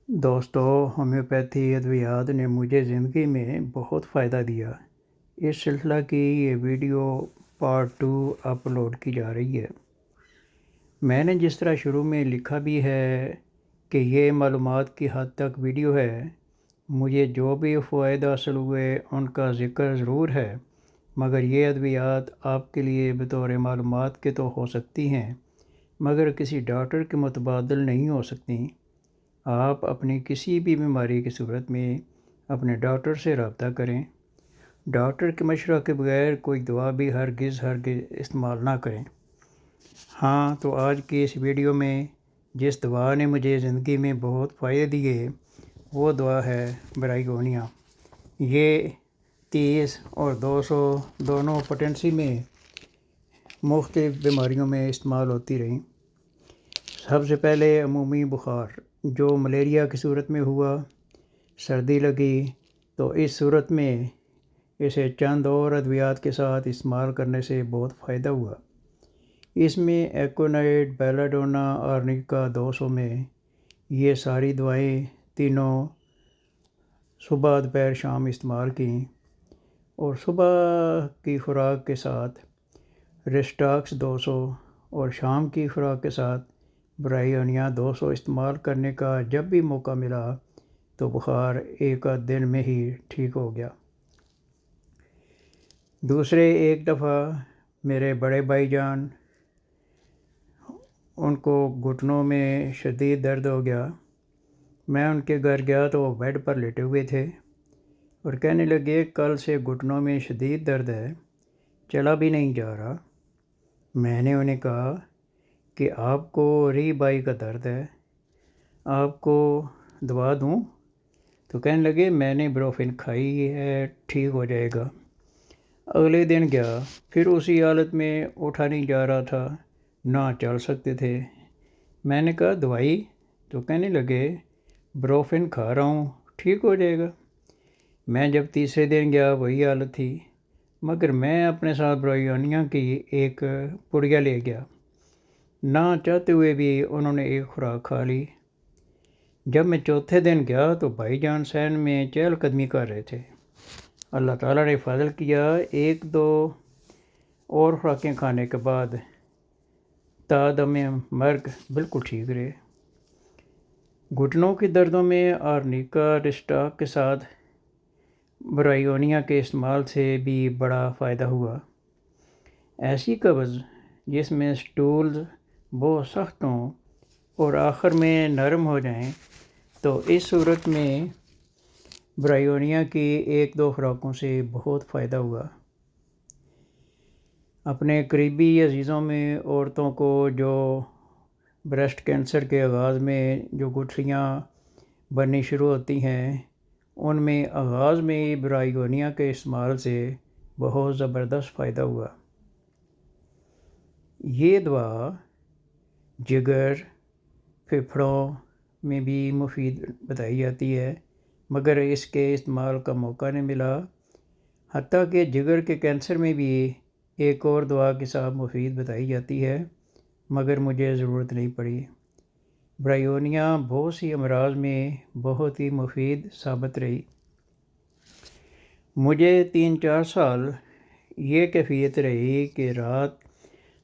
دوستو، ہومیوپیتھی ادویات نے مجھے زندگی میں بہت فائدہ دیا۔ اس سلسلہ کی یہ ویڈیو پارٹ 2 اپلوڈ کی جا رہی ہے۔ میں نے جس طرح شروع میں لکھا بھی ہے کہ یہ معلومات کی حد تک ویڈیو ہے، مجھے جو بھی فوائد حاصل ہوئے ان کا ذکر ضرور ہے، مگر یہ ادویات آپ کے لیے بطور معلومات کے تو ہو سکتی ہیں، مگر کسی ڈاکٹر کے متبادل نہیں ہو سکتی۔ آپ اپنی کسی بھی بیماری کی صورت میں اپنے ڈاکٹر سے رابطہ کریں۔ ڈاکٹر کے مشورہ کے بغیر کوئی دوا بھی ہرگز استعمال نہ کریں۔ ہاں، تو آج کی اس ویڈیو میں جس دوا نے مجھے زندگی میں بہت فائدے دیے وہ دوا ہے برائیگونیا۔ یہ 30 اور 200 دونوں پوٹینسی میں مختلف بیماریوں میں استعمال ہوتی رہیں۔ سب سے پہلے عمومی بخار جو ملیریا کی صورت میں ہوا، سردی لگی، تو اس صورت میں اسے چند اور ادویات کے ساتھ استعمال کرنے سے بہت فائدہ ہوا۔ اس میں ایکونائٹ، بیلاڈونا، آرنیکا 200 میں یہ ساری دوائیں تینوں صبح دوپہر شام استعمال کیں، اور صبح کی خوراک کے ساتھ ریسٹاکس 200 اور شام کی خوراک کے ساتھ برائیونیا 200 استعمال کرنے کا جب بھی موقع ملا تو بخار ایک آدھ دن میں ہی ٹھیک ہو گیا۔ دوسرے ایک دفعہ میرے بڑے بھائی جان، ان کو گھٹنوں میں شدید درد ہو گیا۔ میں ان کے گھر گیا تو وہ بیڈ پر لیٹے ہوئے تھے اور کہنے لگے کل سے گھٹنوں میں شدید درد ہے، چلا بھی نہیں جا رہا۔ میں نے انہیں کہا کہ آپ کو ری بائی کا درد ہے، آپ کو دوا دوں؟ تو کہنے لگے میں نے بروفن کھائی ہے، ٹھیک ہو جائے گا۔ اگلے دن گیا، پھر اسی حالت میں اٹھا نہیں جا رہا تھا، نہ چل سکتے تھے۔ میں نے کہا دوائی؟ تو کہنے لگے بروفن کھا رہا ہوں، ٹھیک ہو جائے گا۔ میں جب تیسرے دن گیا وہی حالت تھی، مگر میں اپنے ساتھ برائیونیا کی ایک پڑیا لے گیا۔ نہ چاہتے ہوئے بھی انہوں نے ایک خوراک کھا لی۔ جب میں چوتھے دن گیا تو بھائی جان سین میں چہل قدمی کر رہے تھے۔ اللہ تعالیٰ نے فضل کیا، ایک دو اور خوراکیں کھانے کے بعد تادم مرگ بالکل ٹھیک رہے۔ گھٹنوں کے دردوں میں آرنیکا ریسٹاک کے ساتھ برائیونیا کے استعمال سے بھی بڑا فائدہ ہوا۔ ایسی قبض جس میں سٹولز بہت سخت ہوں اور آخر میں نرم ہو جائیں، تو اس صورت میں برائیونیا کی ایک دو خوراکوں سے بہت فائدہ ہوا۔ اپنے قریبی عزیزوں میں عورتوں کو جو بریسٹ کینسر کے آغاز میں جو گٹھلیاں بننی شروع ہوتی ہیں، ان میں آغاز میں ہی برائیگونیا کے استعمال سے بہت زبردست فائدہ ہوا۔ یہ دوا جگر، پھیپھڑوں میں بھی مفید بتائی جاتی ہے، مگر اس کے استعمال کا موقع نہیں ملا۔ حتیٰ کہ جگر کے کینسر میں بھی ایک اور دوا کے ساتھ مفید بتائی جاتی ہے، مگر مجھے ضرورت نہیں پڑی۔ برائیونیا بہت سی امراض میں بہت ہی مفید ثابت رہی۔ مجھے 3-4 سال یہ کیفیت رہی کہ رات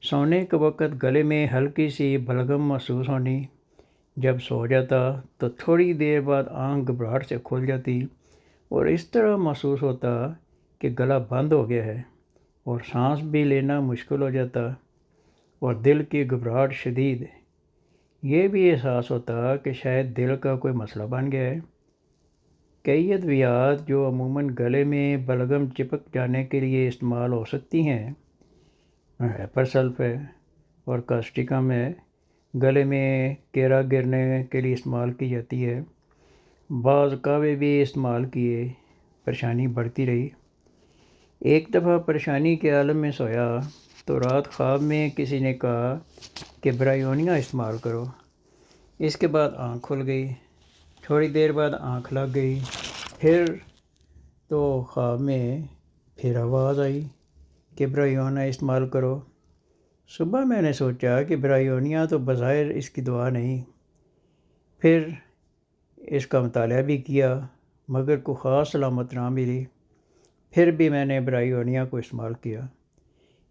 سونے کے وقت گلے میں ہلکی سی بلغم محسوس ہونی، جب سو جاتا تو تھوڑی دیر بعد آنکھ گھبراہٹ سے کھل جاتی اور اس طرح محسوس ہوتا کہ گلا بند ہو گیا ہے، اور سانس بھی لینا مشکل ہو جاتا، اور دل کی گھبراہٹ شدید۔ یہ بھی احساس ہوتا کہ شاید دل کا کوئی مسئلہ بن گیا ہے۔ کئی ادویات جو عموماً گلے میں بلغم چپک جانے کے لیے استعمال ہو سکتی ہیں، ہیپرسلف ہے اور کاسٹیکم ہے، گلے میں کیرا گرنے کے لیے استعمال کی جاتی ہے۔ بعض کعوے بھی استعمال کیے، پریشانی بڑھتی رہی۔ ایک دفعہ پریشانی کے عالم میں سویا تو رات خواب میں کسی نے کہا کہ برائیونیا استعمال کرو۔ اس کے بعد آنکھ کھل گئی، تھوڑی دیر بعد آنکھ لگ گئی، پھر تو خواب میں پھر آواز آئی کہ برائیونیا استعمال کرو۔ صبح میں نے سوچا کہ برائیونیا تو بظاہر اس کی دوا نہیں۔ پھر اس کا مطالعہ بھی کیا مگر کوئی خاص علامت نہ ملی۔ پھر بھی میں نے برائیونیا کو استعمال کیا۔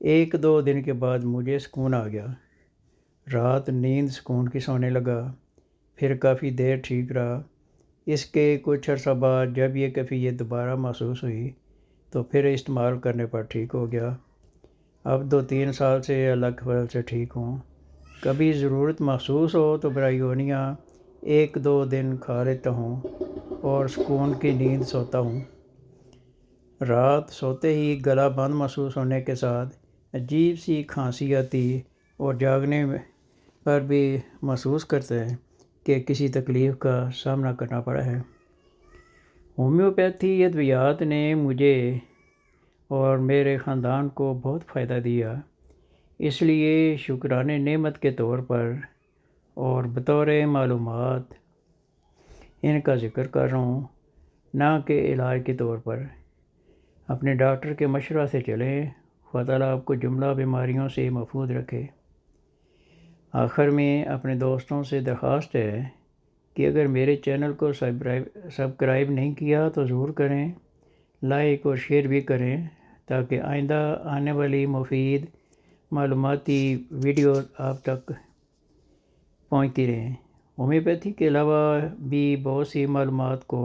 1-2 دن کے بعد مجھے سکون آ گیا، رات نیند سکون کی سونے لگا، پھر کافی دیر ٹھیک رہا۔ اس کے کچھ عرصہ بعد جب یہ کیفیت دوبارہ محسوس ہوئی تو پھر استعمال کرنے پر ٹھیک ہو گیا۔ اب 2-3 سال سے اللہ کے فضل سے ٹھیک ہوں۔ کبھی ضرورت محسوس ہو تو برائیونیا 1-2 دن کھا لیتا ہوں اور سکون کی نیند سوتا ہوں۔ رات سوتے ہی گلا بند محسوس ہونے کے ساتھ عجیب سی کھانسی آتی اور جاگنے پر بھی محسوس کرتے ہیں کہ کسی تکلیف کا سامنا کرنا پڑا ہے۔ ہومیوپیتھی ادویات نے مجھے اور میرے خاندان کو بہت فائدہ دیا، اس لیے شکرانے نعمت کے طور پر اور بطور معلومات ان کا ذکر کر رہا ہوں، نہ کہ علاج کے طور پر۔ اپنے ڈاکٹر کے مشورہ سے چلیں۔ خدا تعالیٰ آپ کو جملہ بیماریوں سے محفوظ رکھے۔ آخر میں اپنے دوستوں سے درخواست ہے کہ اگر میرے چینل کو سبسکرائب نہیں کیا تو ضرور کریں، لائک اور شیئر بھی کریں تاکہ آئندہ آنے والی مفید معلوماتی ویڈیوز آپ تک پہنچتی رہیں۔ ہومیوپیتھی کے علاوہ بھی بہت سی معلومات کو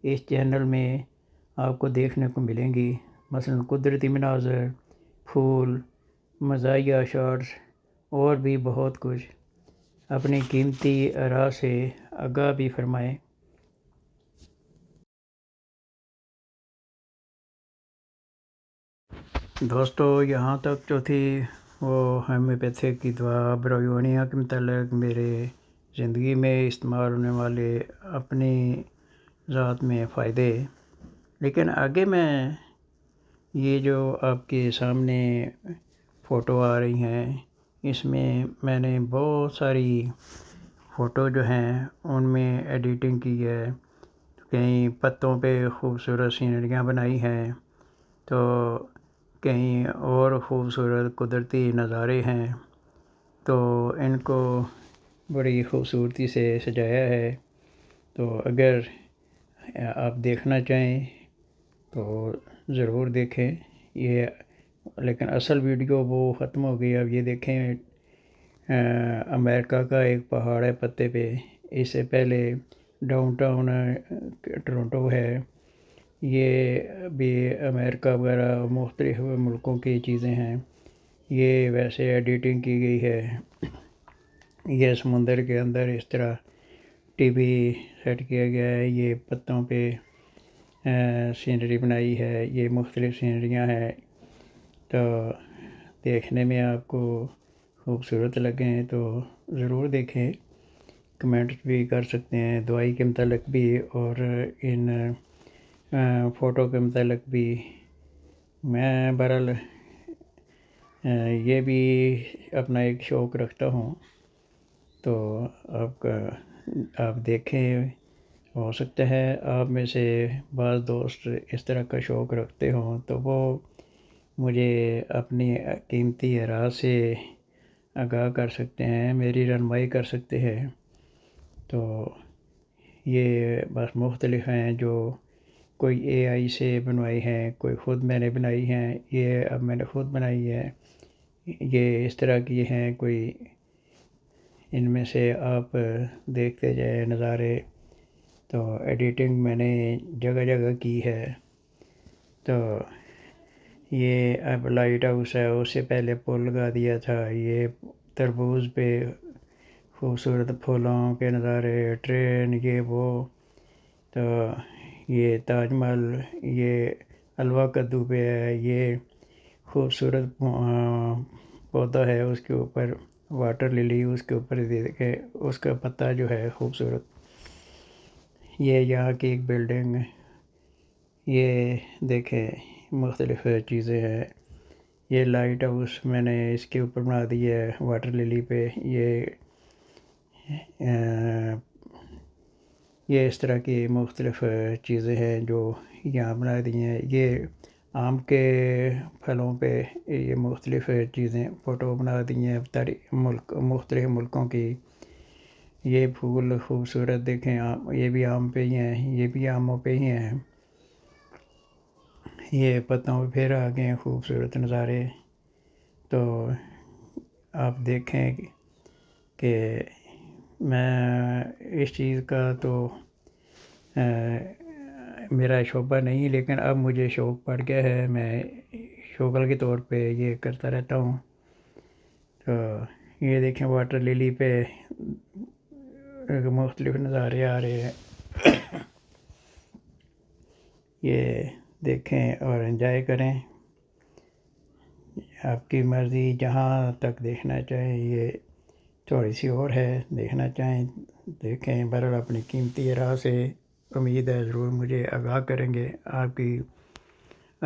اس چینل میں آپ کو دیکھنے کو ملیں گی، مثلا قدرتی مناظر، پھول، مزاحیہ شارٹس اور بھی بہت کچھ۔ اپنی قیمتی آراء سے آگاہ بھی فرمائیں۔ دوستو، یہاں تک جو تھی وہ ہومیوپیتھی کی دوا برائیونیا کے متعلق میرے زندگی میں استعمال ہونے والے اپنی ذات میں فائدے۔ لیکن آگے میں یہ جو آپ کے سامنے فوٹو آ رہی ہیں، اس میں نے بہت ساری فوٹو جو ہیں ان میں ایڈیٹنگ کی ہے، کہیں پتوں پہ خوبصورت سینریاں بنائی ہیں تو کہیں اور خوبصورت قدرتی نظارے ہیں، تو ان کو بڑی خوبصورتی سے سجایا ہے۔ تو اگر آپ دیکھنا چاہیں تو ضرور دیکھیں یہ، لیکن اصل ویڈیو وہ ختم ہو گئی۔ اب یہ دیکھیں، امریکہ کا ایک پہاڑ ہے پتے پہ، اس سے پہلے ڈاؤن ٹاؤن ٹورنٹو ہے، یہ بھی امریکہ وغیرہ مختلف ملکوں کی چیزیں ہیں۔ یہ ویسے ایڈیٹنگ کی گئی ہے، یہ سمندر کے اندر اس طرح ٹی وی سیٹ کیا گیا ہے، یہ پتوں پہ سینری بنائی ہے، یہ مختلف سینریاں ہیں، تو دیکھنے میں آپ کو خوبصورت لگیں تو ضرور دیکھیں۔ کمنٹ بھی کر سکتے ہیں دوائی کے متعلق بھی اور ان فوٹو کے متعلق بھی۔ میں بہرحال یہ بھی اپنا ایک شوق رکھتا ہوں، تو آپ دیکھیں، ہو سکتا ہے آپ میں سے بعض دوست اس طرح کا شوق رکھتے ہوں تو وہ مجھے اپنی قیمتی آراء سے آگاہ کر سکتے ہیں، میری رہنمائی کر سکتے ہیں۔ تو یہ بس مختلف ہیں، جو کوئی اے آئی سے بنوائی ہیں، کوئی خود میں نے بنائی ہیں، یہ اب میں نے خود بنائی ہے، یہ اس طرح کی ہیں کوئی۔ ان میں سے آپ دیکھتے جائیں نظارے، تو ایڈیٹنگ میں نے جگہ جگہ کی ہے۔ تو یہ اب لائٹ ہاؤس ہے، اس سے پہلے پل لگا دیا تھا، یہ تربوز پہ خوبصورت پھولوں کے نظارے، ٹرین، یہ وہ، تو یہ تاج محل، یہ حلوہ کدو پہ ہے، یہ خوبصورت پودا ہے، اس کے اوپر واٹر للی، اس کے اوپر دیکھیں اس کا پتا جو ہے خوبصورت۔ یہ یہاں کی ایک بلڈنگ، یہ دیکھیں مختلف چیزیں ہیں۔ یہ لائٹ ہاؤس میں نے اس کے اوپر بنا دی ہے واٹر للی پہ، یہ اس طرح کی مختلف چیزیں ہیں جو یہاں بنا دی ہیں۔ یہ آم کے پھلوں پہ یہ مختلف چیزیں فوٹو بنا دی ہیں، مختلف ملکوں کی۔ یہ پھول خوبصورت دیکھیں، یہ بھی آم پہ ہی ہیں، یہ بھی آموں پہ ہی ہیں، یہ پتوں پہ پھر آ گئے ہیں خوبصورت نظارے۔ تو آپ دیکھیں کہ میں اس چیز کا تو میرا شعبہ نہیں، لیکن اب مجھے شوق پڑ گیا ہے، میں شغل کے طور پہ یہ کرتا رہتا ہوں۔ تو یہ دیکھیں واٹر للی پہ مختلف نظارے آ رہے ہیں، یہ دیکھیں اور انجوائے کریں، آپ کی مرضی، جہاں تک دیکھنا چاہیں۔ یہ تھوڑی سی اور ہے، دیکھنا چاہیں دیکھیں، بہرحال اپنی قیمتی راہ سے امید ہے ضرور مجھے آگاہ کریں گے، آپ کی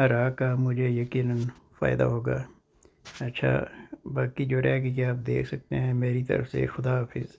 راہ کا مجھے یقیناً فائدہ ہوگا۔ اچھا، باقی جو رہ گئی آپ دیکھ سکتے ہیں۔ میری طرف سے خدا حافظ۔